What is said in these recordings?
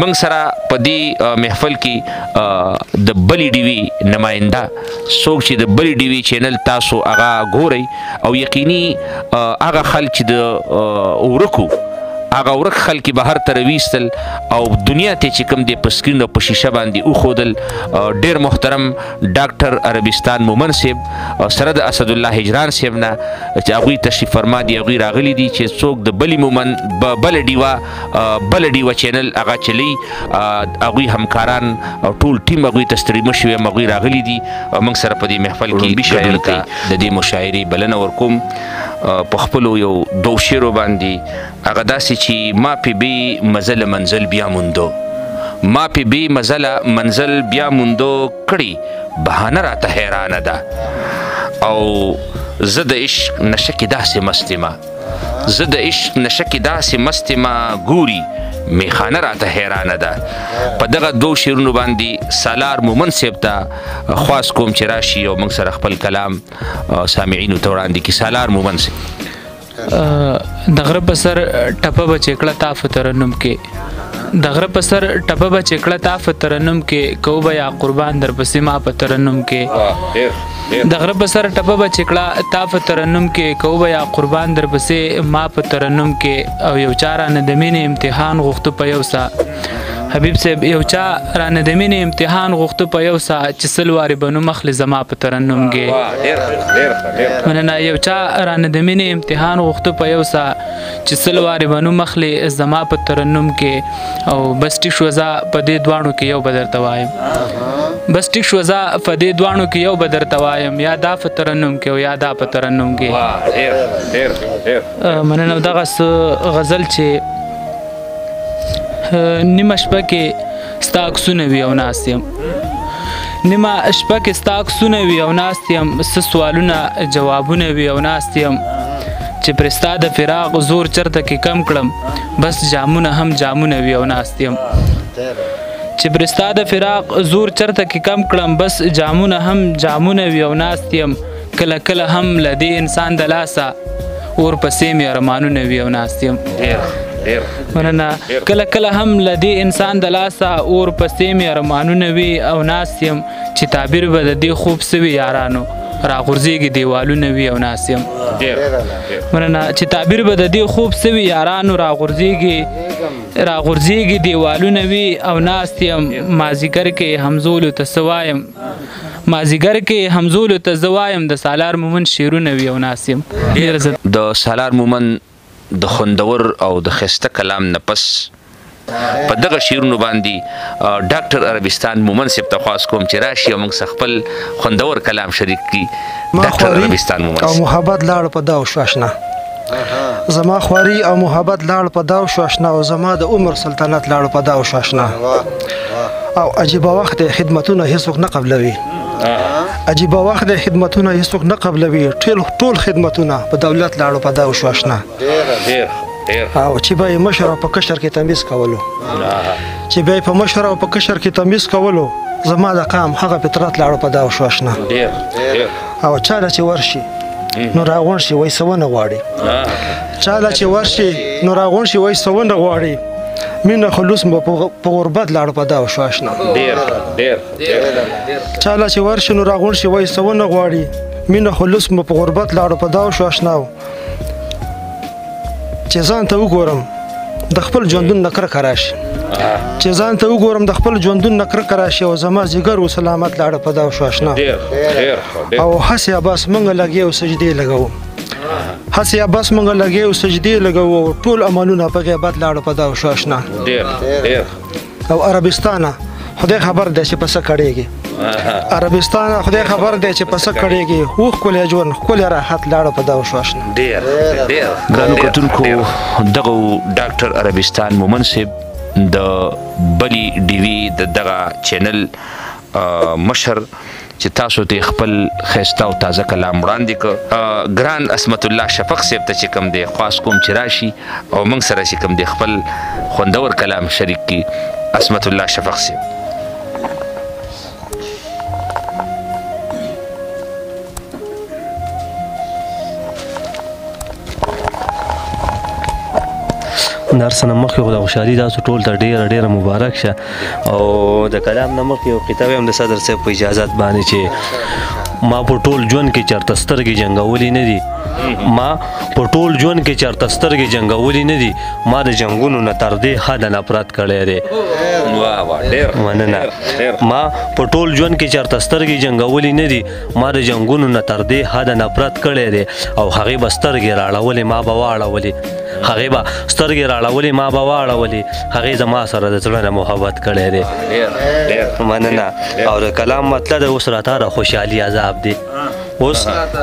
موږ سره په دې محفل کې د بلې ډیوي نماینده څوک چې د بلې ډیوي چینل تاسو هغه ګورئ او یقیني هغه خلک چې د ورکو هغه ورک خلک بهر ته راویستل او دنیا ته چې کوم دی په سکرین او په شیشه باندې وښودل. ډېر محترم ډاکټر عربستان مومن صاحب سره د اسد الله هجران صاحب نه چې هغوی تشریف فرما دي هغوی راغلي دي چې څوک د بلې مومن بله ډیوه چینل هغه چلی هغوی همکاران او ټول ټیم هغوی ته ستړي مه شوي هغوی راغلي دي موږ سره په دې محفل کې شاعر ته د دې مشاعرې بلنه ورکوم په خپلو یو دو شعرو باندې هغه داسې چې ما پې بې مزله منزل بیا موندو ما پې بې مزله منزل بیا موندو کړي بهانه راته حیرانه ده او زه د عشق نشه کې داسې مست یم زه د عشق نشه کې داسې مست یم ګوري میخانه راته حیرانه ده. په دغه دو شعرونو باندې سالار مومن صاحب ته خواست کوم چې راشي او موږ سره خپل کلام سامعینو ته وړاندې کړي. سالار مومن صاحب. د غره په سر ټپه به چې کړه تا په ترنم کې د غره په سر ټپه به چې کړه تا په ترنم کې کو به یا قربان در پسې ما په ترنم کې د غره په سر ټپه به چې کړه تا په ترنم کې کو به یا قربان در پسې ما په ترنم کې او یو چا رانه د مینې امتحان غوښته په یو سا حبیب صاحب یو چا رانه د مینې امتحان غوښته په یو سا چې سل وارې به نو مخلې زما په ترنم کې مننه یو چا رانه د مینې امتحان غوښته په یو سا چې سل وارې به نو مخلې زما په ترنم کې او بس ټیک شو زه په دې دواړو کې یو به درته وایم بس ټیک شو زه په دې دواړو کې یو به درته وایم یا دا په ترنم کې او یا دا په ترنم کې. مننه دغه څه غزل چې نیمه شپه کې ستا عکسونه وي او ناست یم نیمه شپه کې ستا عکسونه وي او ناست یم څه سوالونه جوابونه وي او ناست یم چې پر ستا د فراق زور چرته کې کم کړم بس جامونه هم جامونه وي او ناست یم چې پر ستا د فراق زور چرته کې کم کړم بس جامونه هم جامونه وي او ناست یم کله کله هم له دې انسان د لاسه اور پسې مې ارمانونه وي او ناست یم مننه کله کله هم له دې انسان د لاسه اور پسې مې ارمانونه وي او ناست یم چې تعبیر به د دې خوب سوي یارانو راغورځېږي دیوالونه وي او ناست یم مننه چې تعبیر به د دې خوب سوي یارانو راغورځېږي دیوالونه وي او ناست یم مازیګر کې همزولو ته څه وایم مازیګر کې همزولو ته زه وایم د سالار مومن شعرونه وي او ناست یم. د سالار مومن د خوندور او د ښایسته کلام نه پس په دغه شعرونو باندې ډاکټر عربستان مومن صاحب ته خواست کوم چې راشي او موږ سره خپل خوندور کلام شریک کړي. ډاکټر عربستان مومن او محبت لاړ په داو شو اشنا زما خواري او محبت لاړ په داو شو اشنا او زما د عمر سلطنت لاړ په داو شو اشنا او عجیبه وخت خدمتونه هیڅوک نه قبلوي عجیبه وخت خدمتونه هیڅوک نه قبلوي ټول خدمتونه په دولت لاړو په داو شو اشنا او چې به یې مشر او په کشر کې تمیز کولو چې به یې په مشر او په کشر کې تمیز کولو زما د قام هغه فطرت لاړو په داو شو اشنا او چاله چې ورشي نو راغون شي وای سونه غواړي چاله چې ورشي نو راغون شي وای سونه غواړي مینه خلوص مو په غربت لاړو په داو شو اشنا چاله چې ورشي نو راغون شي وای سونه غواړي مینه خلوص مو په غربت لاړو په داو شو اشنا چې ځان ته وګورم د خپل ژوندون نه کرکه راشي چې ځان ته وګورم د خپل ژوندون نه کرکه راشي او زما ځیګر و سلامت لاړه په داو شو اشنا او هسې عباس موږ لګي او سجدې لګو هسې عباس موږ لګي او سجدې لګو ټول عملونه په غیبت لاړه په داو شو اشنا او عربستانه خدای خبر دی چې پسه کړېږي عربستانه خدای خبر دی چې پسه کړېږي هو ښکلی ژوند ښکلی راحت لاړه په داو شو اشنا. ګرانو کتونکو دغه ډاکټر عربستان مومن صاحب د بلې ډیوي د دغه چینل مشر چې تاسو ته خپل ښایسته او تازه کلام وړاندې کړ. ګران عصمت الله شفق صاحب ته چې کوم دی خواست کوم چې راشي او موږ سره چې کوم دی خپل خوندور کلام شریک کړي. عصمت الله شفق صاحب. د هر څه نه مخکې خو د خوشحالي تاسو ټول ته ډېره ډېره مبارک شه او د کلام نه مخکې یو قطعه ویم د صدر صاحب په اجازت باندې چې ما په ټول ژوند کې چېرته سترګې جنګولي نه دي ما په ټول ژوند کې چېرته سترګې جنګولي نه دي ما د جنګونو نه تر دې حده نفرت کړی دی مننه ما په ټول ژوند کې چېرته سترګې جنګولي نه دي ما د جنګونو نه تر دې حده نفرت کړی دی او هغې به سترګې راړولې ما به واړولې هغې به سترګې راړولې ما به واړولې هغې زما سره د زړه نه محبت کړی دی مننه او د کلام مطلب د اوس راتاره خوشحالي عذاب دی اوس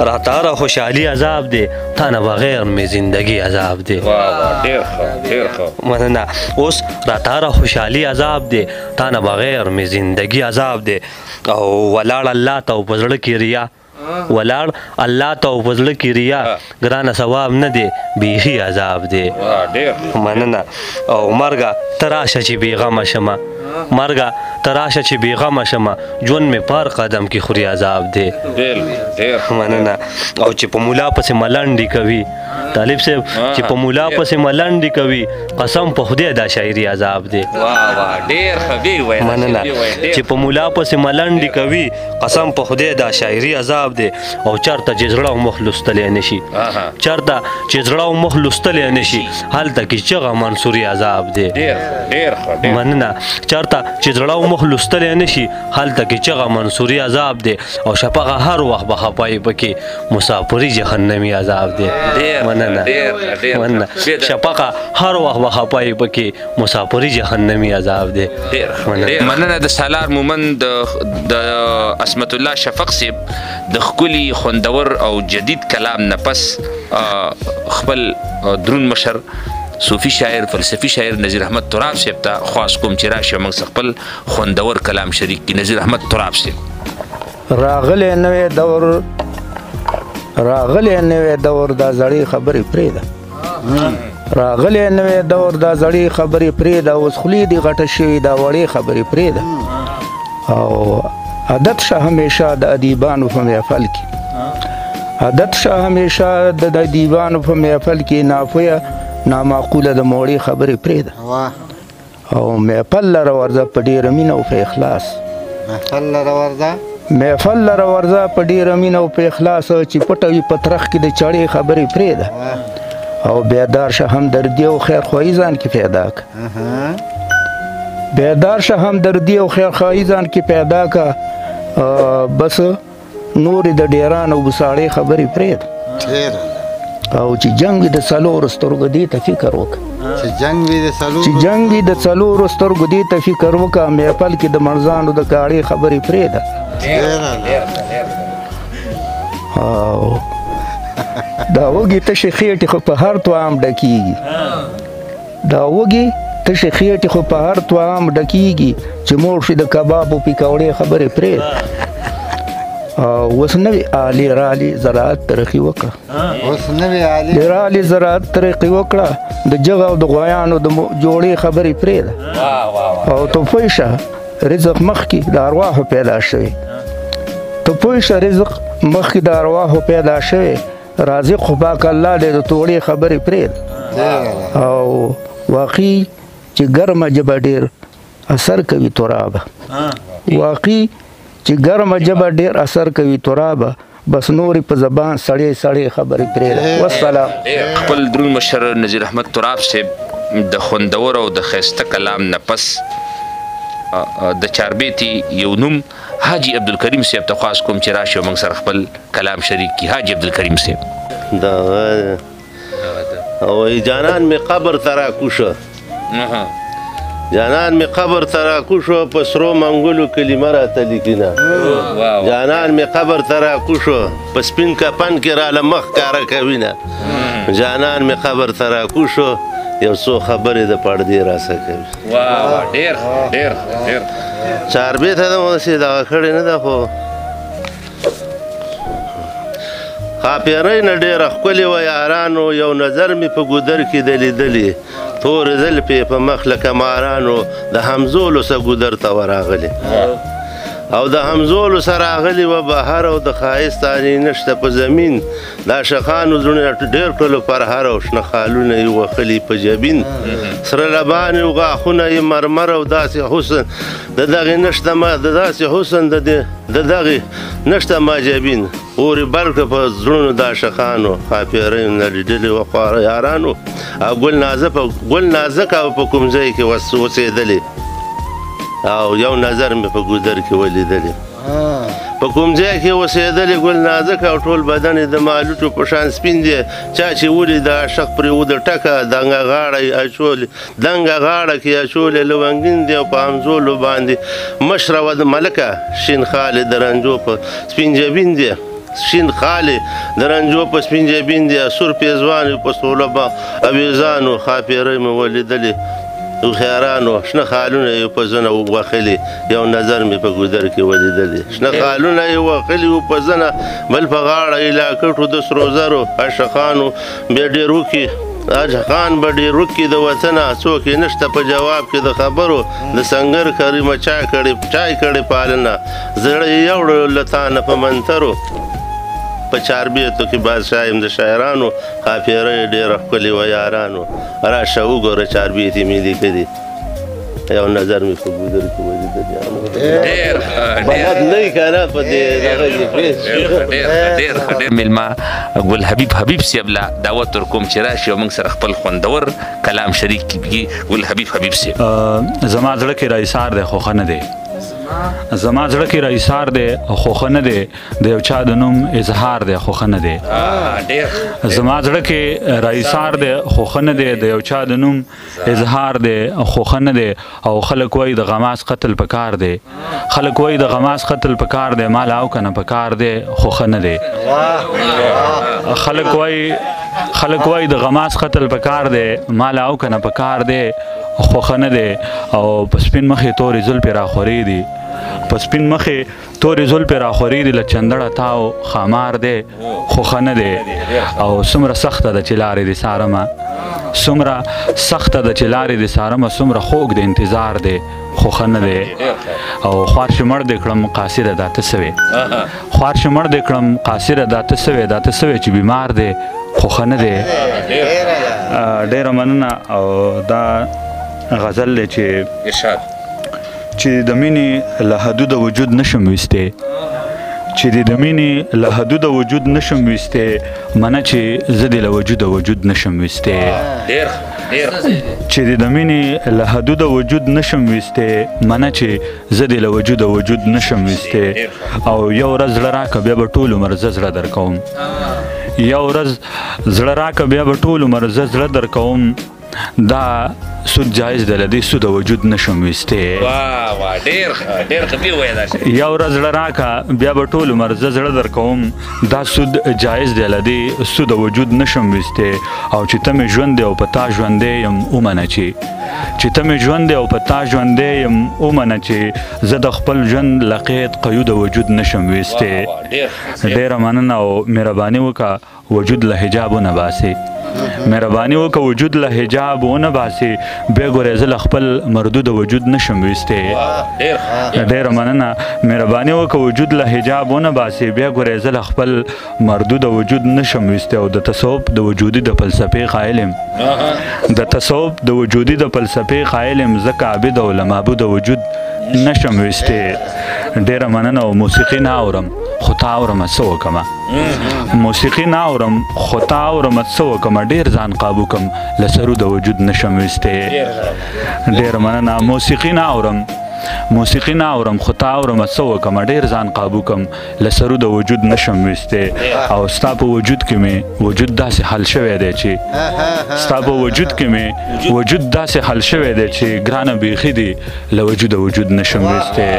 راتاره خوشحالي عذاب دی تا نه بغیر مې زندگی عذاب دی مننه اوس راتاره خوشحالي عذاب دی تا نه بغیر مې زندگی عذاب دی او ولاړ الله ته او په زړه کې ریا ولاړ الله ته او په زړه کې ریا ګرانه ثواب نه دی بیخي عذاب دی مننه او مرګه ته راشه چې بېغمه شمه مرګه ته راشه چې بېغمه شمه ژوند مې پر قدم کې خوري عذاب دی مننه او چې په ملا پسې ملنډې کوي طالب صاحب چې په ملا پسې ملنډې کوي قسم په خدای دا شاعري عذاب دی مننه چې په ملا پسې ملنډې کوي قسم په خدای دا شاعري عذاب دی او چېرته چې زړه او مخ لوستلی نه شي چېرته چې زړه او مخ لوستلی نه شي هلته کې چغه منصوري عذاب دی مننه چېرته چې زړه او مخ لوستلی نه شي هلته کې چغه منصوري عذاب دی او شفقه هر وخت به خفایي پکې مسافري جهنمي عذاب دی مننه شفقه هر وخت به خفایي پکې مسافري جهنمي عذاب دی مننه د سالار مومند د عصمت الله شفق صاحب د ښکلي خوندور او جدید کلام نه پس خپل درون مشر صوفي شاعر فلسفي شاعر نذیر احمد تراب صاحب ته خواست کوم چې راشي موږ خپل خوندور کلام شریک کړي. نذیر احمد تراب صاحب راغلی نوی دور دا زړې خبرې پرېږده راغلی نوی دور دا زړې خبرې پرېږده اوس خولې دې غټه شوي دا وړې خبرې پرېږده او عادت شه همیشه د ادیبانو په محفل کې عادت شه همیشه د ادیبانو په محفل کې نافیه نامعقوله د موړې خبرې پرېږده او محفل لره ورځه په ډېره مینه او په اخلاص محفل لره ورځه په ډېره مینه او په اخلاص چې پټه وي په ترخ کې د چړې خبرې پرېږده او بیدار شه همدردي او خیرخواهي ځان کې پیدا کړه بیدار شه همدردي او خیرخواهي ځان کې پیدا کړه بس نورې د ډیران او بوساړې خبرې پرېږده او چې جنګ وي د څلورو سترګو دې ته فکر وکړه چې جنګ وي د څلورو سترګو دې ته فکر وکړه محفل کې د مرزانو د کاړې خبرې پرېږده او دا وږي تشې خېټې خو په هر توام ډکېږي دا وږي تشې خېټې خو په هر توام ډکېږي چې موړ شي د کبابو پکوړې خبرې پرېږده اوس نوې آلې رالې زراعت ترقي وکړه رالې زراعت ترقي وکړه د جغ او د غویانو د جوړې خبرې پرېږده او تو پوه شه رزق مخکې د ارواحو پیدا شوی تو پوه شه رزق مخکې د ارواحو پیدا شوی رازق خو پاک الله دی د توړې خبرې پرېږده او واقعي چې ګرمه ژبه ډېر اثر کوي ترابه واقعي چې ګرمه ژبه ډېر اثر کوي ترابه بس نورې په زبان سړې سړې خبرې پرېږده والسلام. خپل درون مشر نذیر احمد تراب صاحب د خوندور او د ښایسته کلام نه پس د چاربیتي یو نوم حاجي عبدالکریم صاحب ته خواست کوم چې راشي موږ سره خپل کلام شریک کړي. حاجي عبدالکریم صاحب وایي جانان مې قبر ته راکوشه جانان می قبر ترا کوشو په سرو منګولو کلمه راته لیکینه جانان می قبر ترا کوشو په سپین کفن کې راله مخ کاره کوینه جانان می قبر ترا کوشو یو څو خبرې د پردې راسه کوي. ډېر چاربیته ده مو داسې دغه کړې نه ده خو ښاپیرۍ نه ډېره ښکلې وه یارانو یو نظر مې په ګودر کې د لیدلې تورې زلفې په مخ لکه مارانو د همزولو څه ګودر ته ورغلې او د همزولو سره اغلي و بهر او د ښایست انې نشته په زمین د عاشقانو زړونه ډېر کړلو پرهر او شنه خالونه یې وښلي په جبین سره لبان یې غاښونه یې مرمر او داسې حسن د دغې نشته ما د داسې حسن د دغې نشته ما جبین اورې بل کړه په زړونو د عاشقانو ښاپېرۍ نړېدلې وه خواره یارانو او ګل نازک او په کوم ځای کې اوسېدلې او یو نظر مې په ګودر کې ولیدلې په کوم ځای کې اوسېدلې ګل نازک او ټول بدن یې د مالوټو په شان سپین دی چا چې ولید د عاشق پرې وده ټکه دنګه غاړه کې اچولې لونګین دی او په همزولو باندې مشره وه د ملکه شین خالې د رنجو په سپین جبین دی شین خالې د رنجو په سپین جبین دی سور پیزوان په سوله اویزانو ښاپېرۍ مې ولیدلې هوښیارانو شنه خالونه یې په زنه وښلي یو نظر مې په ګودر کې ولیدلې شنه خالونه یې وښلي و په زنه بل په غاړه یې لا کټو د سرو زرو عاشقانو بیا ډېر وکي خان به ډېر وکي د وطنه څوک یې نشته په جواب کې د خبرو د سنګر کریمه چای کړې پالنه زړه یې یوړو له تانه په منترو په چاربیتو کې بادشاه یم د شاعرانو ښاپېرۍ ډېره ښکلې وه یارانو راشه وګوره چاربیتې مې لیکلي یو نظر مې په ګودر کې ولیدلې بلد نه یې که نه په دې دغه ډېر مېلمه ګل حبیب صاحب له دعوت ورکوم چې راشي او موږ سره خپل خوندور کلام شریک کړي ګل حبیب صاحب زما زړه کې راایثار دی خو ښه نه دی زما زړه کې راایثار دی خو ښه نه دی د یو چا د نوم اظهار دی خو ښه نه دی زما زړه کې راایثار دی خو ښه نه دی د یو چا د نوم اظهار دی خو ښه نه دی او خلک وایي د غماز قتل په کار دی خلک وایي د غماز قتل په کار دی مال او که نه په کار دی خو ښه نه دی خلک وایي د غماز قتل په کار دی مال او که نه په کار دی خو ښه نه دی او په سپین مخې تورې زلفې راخورې دي په سپین مخې تورې زلفې راخورې دي له چندړه تاو خامار دی خو ښه نه دی او څومره سخته ده چې لارې دې څارمه څومره سخته ده چې لارې دې څارمه څومره خوږ د انتظار دی خو ښه نه دی او خوار شمړ دې کړم قاصره دا ته سوې خوار شمړ دې کړم قاصره دا ته سوې چې بیمار دی خو ښه نه دی ډېره مننه او دا غزل دی چې د مینې له حدوده وجود نشم ویستی چې د مینې له حدوده وجود نشم ویستی منه چې زه دې له وجود نشم ویستی چې د مینې له حدوده وجود نشم ویستی منه چې زه دې له وجود نشم ویستی او یو ورځ زړه راکه بیا به ټول عمر زه زړه درکوم یو ورځ زړه راکه بیا به ټول عمر زه زړه درکوم دا سود جایز دی له دې سوده وجود نشم ویستی یو ورځ زړه راکه بیا به ټول عمر زه زړه درکوم دا سود جایز دی له دې سوده وجود نشم ویستی او چې ته مې ژوند دی او په تا ژوندی یم ومنه چې ته مې ژوند دی او په تا ژوندی یم ومنه چې زه د خپل ژوند له قید قیوده وجود نشم ویستی ډېره مننه او مهرباني وکړه وجود له حجاب ونه باسي مهرباني وکړه وجود له حجاب ونه باسي بیا ګورې زه له خپل مردوده وجود نشم ویستی ډېره مننه مهرباني وکړه وجود له حجاب ونه باسي بیا ګورې زه له خپل مردوده وجود نشم ویستی او د تصوف د وجودي د فلسفې قایل یم د تصوف د وجودي د فلسفې قایل یم ځکه عابد او له معبوده وجود نشم ویستی ډېره مننه او موسیقي نه اورم خو تا اورمه څه وکړمه موسیقي نه اورم خو تا اورمه څه وکړمه ډېر ځان قابو کړم له سرود وجود نشم ویستی ډېره مننه موسیقي نه اورم خو تا اورمه څه وکړمه ډېر ځان قابو کړم له سرود وجود نشم ویستی او ستا په وجود کې مې وجود داسې حل شوی دی چې ستا په وجود کې مې وجود داسې حل شوی دی چې ګرانه بیخي دی له وجود نشم ویستی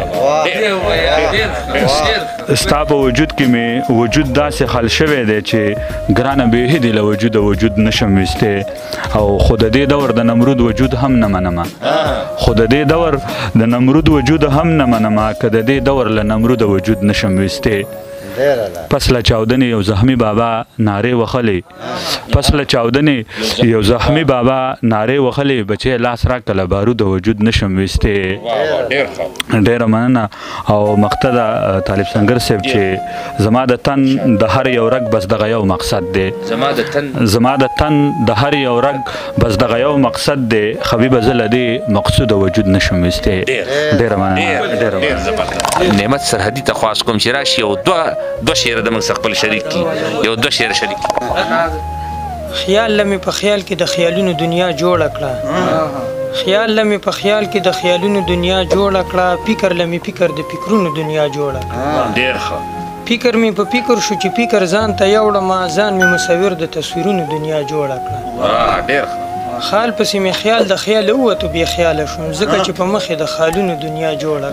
ستا په وجود کې مې وجود داسې حل شوی دی چې ګرانه بیخي دی له وجود نشم ویستی او خو د دې دور د نمرود وجود هم نه منمه خو د دې دور د نمرود وجود هم نه منمه که د دې دور له نمرود وجود نشم ویستی پس له چاودنې یو زخمی بابا نارې وخلې پس له چاودنې یو زخمی بابا نارې وخلې بچې لاس راکړه له بارود وجود نشم ویستې ډېره مننه او مقتده طالب سنگر صاحب چې زما د تن د هر یو رګ بس دغه یو مقصد دی زما د تن د هر یو رګ بس دغه یو مقصد دی خبیبه زه له دې مقصود وجود نشم ویستې ډېره مننه نعمت سرحدي ته خواست کوم چې راشي یو دوه شعره د موږ سره خپل شریک کړي یو دوه شعره شریک خیال لمې په خیال کې د خیالونو دنیا جوړه کړه خیال لمې په خیال کې د خیالونو دنیا جوړه کړه فکر لمې فکر د فکرونو دنیا جوړه کړه ډېر ښه فکر مې په فکر شو چې فکر ځان ته یوړم ځان مې مصور د تصویرونو دنیا جوړه کړه ډېر ښه خال پسې مې خیال د خیال ووتو بې خیاله شوم ځکه چې په مخې د خالونو دنیا جوړه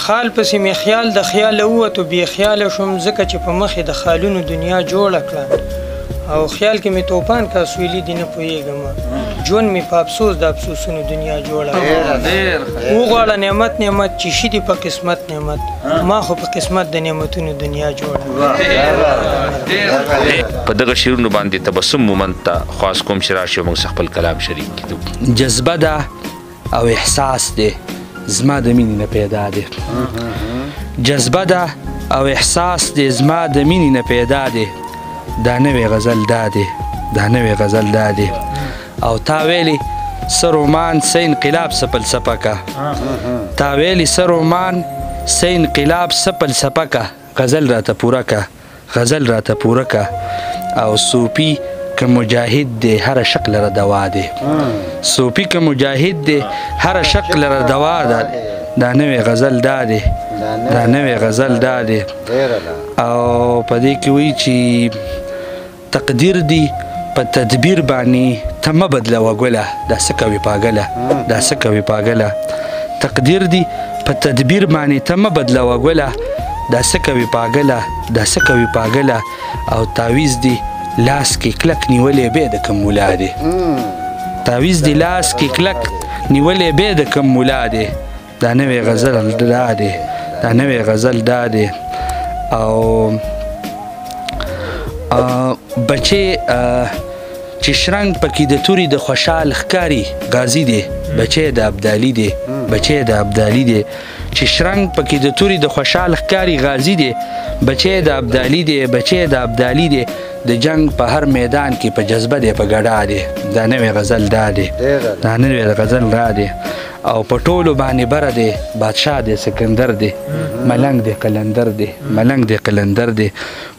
خال پسې مې خیال د خیال ووتو بې خیاله شوم ځکه چې په مخې د خالونو دنیا جوړه کړه او خیال کې مې توپان کا سویلی دی نه پوهېږم ژوند مې په افسوس د افسوسونو دنیا جوړه وغواړه نعمت نعمت چې شي دي په قسمت نعمت ما خو په قسمت د نعمتونو دنیا جوړه په دغه شعرونو باندې تبسم مومند ته خواست کوم چې راشي موږ خپل کلام شریک کړو جذبه ده او احساس دی زما د مینې نه پیدا دی جذبه ده او احساس دی زما د مینې نه پیدا دی دا نوې غزل دا دی دا نوې غزل دا دی او تا ویلي څه رومان څه انقلاب څه فلسفه که تا ویلي څه رومان څه انقلاب څه فلسفه که غزل راته پوره که غزل راته پوره که او صوفي که مجاهد دی هر شکل را دوا دی صوفي که مجاهد دی هر شکل را دوا ده دا نوې غزل دا دی دا نوې غزل دا دی او په دې کې وایي چې تقدیر دی په تدبیر باندې ته مه بدلوه ګله دا څه کوي پاګله دا څه کوي پاګله تقدیر دی په تدبیر باندې ته مه بدلوه ګله دا څه کوي پاګله دا څه کوي پاګله او تعویز دی لاس کې کلک نیولې بیا د کم مولا دی تعویز دی لاس کې کلک نیولې بیا د کم مولا دی دا نوې غزل دا دی دا نوې غزل دا دی او بچې چې شرنګ پکې د توري د خوشحال ښکاري غازي دی بچې د ابدالي دی بچې د ابدالي دی چې شرنګ پکې د توري د خوشحال ښکاري غازي دی بچې د ابدالي دی بچې د ابدالي دی د جنگ په هر میدان کې په جذبه دی په ګډا دی دا نوې غزل دا دی دا نوې غزل را دی او په ټولو باندې بره دی بادشاه دی سکندر دی ملنګ دی قلندر دی ملنګ دی قلندر دی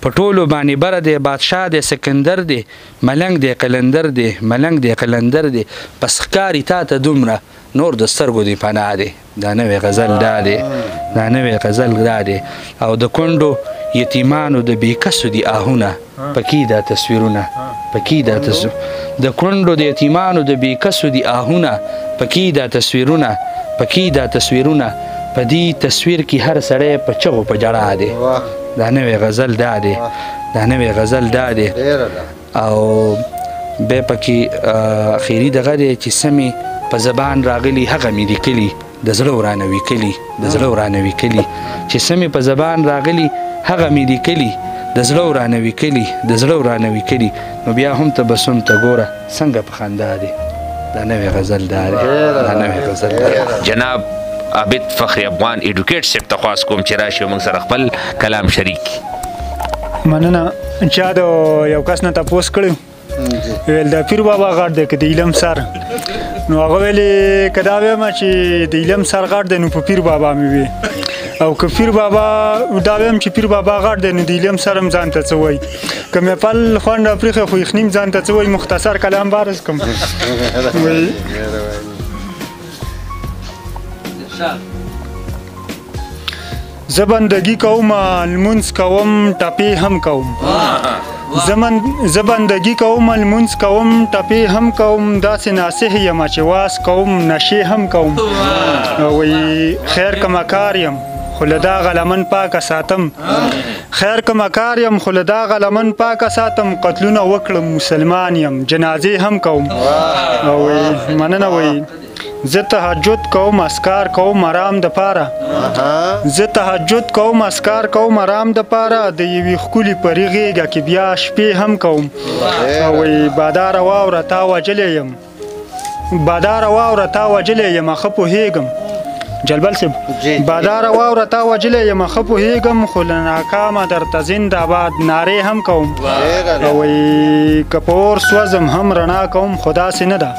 په ټولو باندې بره دی بادشاه دی سکندر دی ملنګ دی قلندر دی ملنګ دی قلندر دی پس ښکاري تا ته دومره نور د سترګو دی پناه دی دا نوې غزل دا دی دا نوې غزل دا دی او د کونډو یتیمانو د بېکسو دی آهونه پکې دا تصویرونه پکې دا د کونډو د یتیمانو د بېکسو دی آهونه پکې دا تصویرونه پکې دا تصویرونه په دې تصویر کې هر سړی په چغو په جړا دی دا نوې غزل دا دی دا نوې غزل دا دی او بیا پکې اخري دغه دی چې سمې په زبان راغلي هغه مې لیکلي د زړه ورانه ویکلي د زړه ورانه ویکلي چې سمې په زبان راغلي هغه مې لیکلي د زړه ورانه ویکلي د زړه ورانه ویکلي نو بیا هم تبسم ته ګوره څنګه په خندا دی دا نوې غزل دا دی دا نوې غزل دا جناب عابد فخری افغان ایډوکیټ صاحب ته خواست کوم چې راشي موږ سره خپل کلام شریک مننه چا د یو کس نه تپوس کړی ویل د پیر بابا غاړ دی که د علم سر نو هغه ویلې که دا ویم چې د علم سر غاړ دی نو په پیر بابا مې وي او که پیر بابا دا ویم چې پیر بابا غاړ دی نو د علم سر هم ځان ته څه وایي که مې پل خوند پرېښی خو یخنیم ځان ته څه وایي مختصر کلام بارز کړم زه بندګي کوم لمونځ کوم ټپې هم کوم زه بندګي کوم لمونځ کوم ټپې هم کوم داسې ناصح یم چې واس کوم نشې هم کوم وایي خیر که مکار یم خو له دغه لمن پاکه ساتم خیر که مکار یم خو له دغه لمن پاکه ساتم قتلونه وکړم مسلمان یم جنازې هم کوم وایي مننه وایي زه تهجد کوم اسکار کوم آرام د پاره زه تهجد کوم اسکار کوم آرام د پاره د یوې ښکلي پري غېږه کې بیا شپې هم کوم وایي باداره واوره تا وجلی یم باداره واوره تا وجلی یم ښه پوهېږم جلبل صاحب باداره واوره تا وجلی یم ښه پوهېږم خو له ناکامه درته زنده‌باد نارې هم کوم وایي که په اور سوځم هم رڼا کوم خو داسې نه ده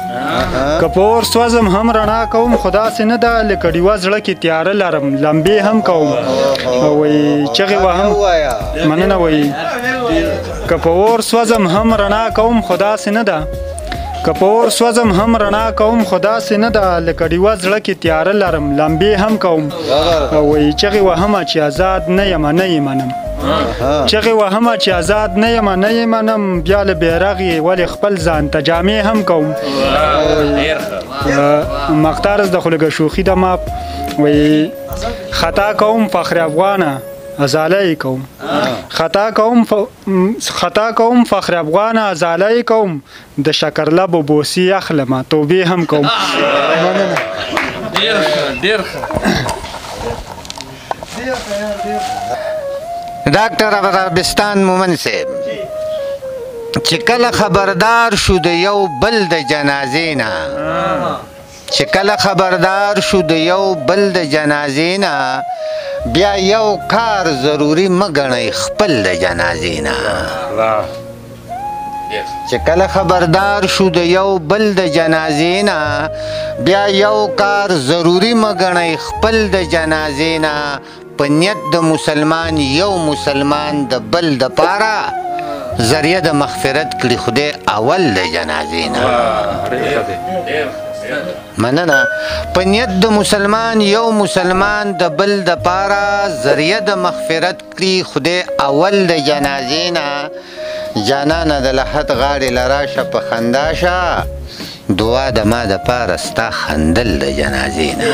که په اور سوځم هم رڼا کوم خو داسې نه ده لکه ډیوه زړه کې تیاره لرم لمبې هم کوم وایي چغې وهم مننه وایي که په اور سوځم هم رڼا کوم خو داسې نه ده که په اور سوځم هم رڼا کوم خو داسې نه ده لکه ډیوه زړه کې تیاره لرم لمبې هم کوم وایي چغې وهمه چې آزاد نه یمه نه یې منم چغې وهمه چې آزاد نه یمه نه یې منم بیا له بیرغ یې ولې خپل ځان ته جامې هم کوم مختارز د خو لږه شوخي ده ما وایي خطا کوم فخر افغانه ازاله کوم خطا کوم فخر افغان ازاله کوم د شکر لب و بوسی اخلم توبې هم کوم ډیر ډاکټر عربستان مومن صاحب چې کله خبردار شو د یو بل د جنازې نه چې کله خبردار شو د یو بل د جنازې نه بیا یو کار ضروری مګنئ خپل د جنازې نه چې کله خبردار شو د یو بل د جنازې نه بیا یو کار ضروری مګنئ خپل د جنازې نه په نیت د مسلمان یو مسلمان د بل د پاره ذریعه د مغفرت کړي خدای اول د جنازې نه مننه په نیت د مسلمان یو مسلمان د بل د پاره ذریعه د مغفرت کړي خدای اول د جنازې نه جانانه د لحد غاړې لراشه په خندا شه دعا د ما د پاره ستا خندل د جنازې نه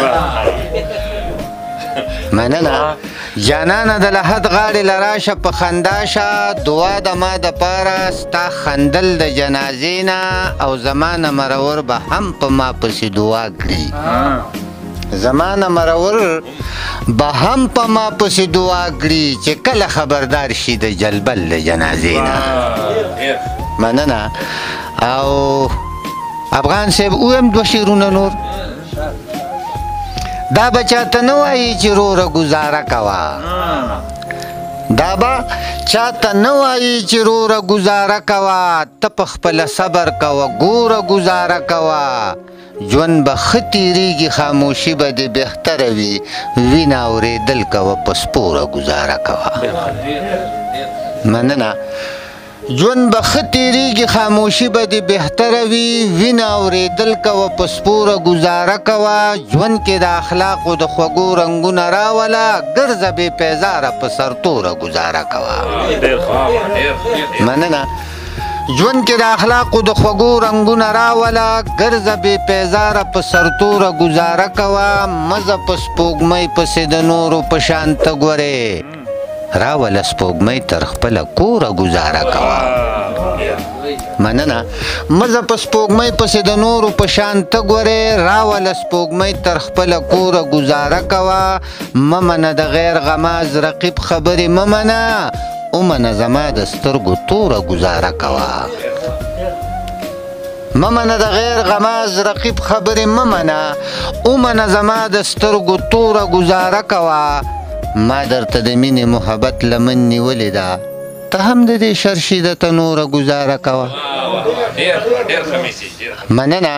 مننه جانانه د لحد غاړې لراشه په خندا شه دعا د ما د پاره ستا خندل د جنازې نه او زمانه مرور به هم په ما پسې دعا کړي زمانه مرور به هم په ما پسې دعا کړي چې کله خبردار شي د جلبل د جنازې نه مننه او افغان صاحب اویم دوه شعرونه نور دا بچاته نه وایي چې روره ګزاره کوه دا به چاته نه وایي چې روره ګزاره کوه ته په خپله صبر کوه ګوره ګزاره کوه ژوند به ښه تېرېږي خاموشي به دې بهتره وي وینه اورېدل کوه په سپوره ګزاره کوه مننه ژوند به ښه تېرېږي خاموشي به دې بهتره وي وینه اورېدل کوه په سپوره ګزاره کوه ژوند کې د اخلاقو د خوږو رنګونه راوله ګرځه بې پیزاره په سرتوره ګزاره کوه مننه ژوند کې د اخلاقو د خوږو رنګونه راوله ګرځه بې پیزاره په سرتوره ګزاره کوه مزه په سپوږمۍ پسې د نورو په شان ته ګورې راوله سپوږمۍ تر خپله کوره ګزاره کوه مننه مزه په سپوږمۍ پسې د نورو په شان ته ګورې راوله سپوږمۍ تر خپله کوره ګزاره کوه مه منه د غیر غماز رقیب خبرې مه منه ومنه زما د سترګو توره ګزاره کوه مه منه د غیر غماز رقیب خبرې مه منه ومنه زما د سترګو توره ګزاره کوه ما درته د مینې محبت لمن نیولې ده ته هم د دې شرشیده ته نوره ګزاره کوه مننه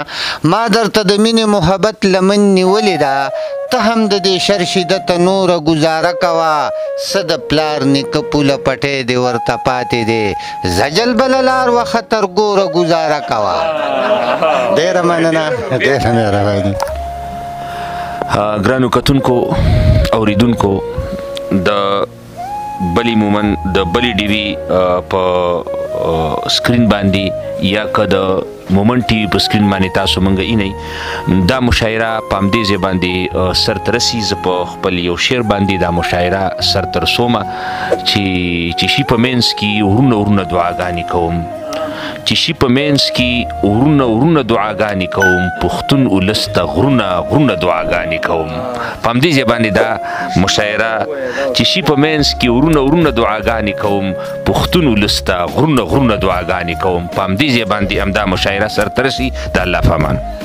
ما درته د مینې محبت لمن نیولې ده ته هم د دې شرشیده ته نوره ګزاره کوه څه د پلار نیکه پوله پټی دې ورته پاتې دی زجل بله لار وخه تر ګوره ګزاره کوه ډېره مننه ډېره مهرباني ګرانو کتونکو اوریدونکو د بلی مومن د بلی ډي وي په سکرین باندې یا که د مومن ټي وي په سکرین باندې تاسو موږ اینئ دا مشاعره په همدې ځای باندې سرته رسي زه په خپل یو شعر باندې دا مشاعره سرته رسومه چې شي په منځ کې ورونه دعاګانې کوم چې شي په منځ کې ورونه دعاګانې کوم پښتون ولس ته غرونه دعاګانې کوم. په همدې ځای باندې دا مشاعره چې شي په منځ کې ورونه دعاګانې کوم پښتون ولس ته غرونه دعاګانې کوم، په همدې ځای باندې همدا مشاعره سرته رسي. د الله په امان.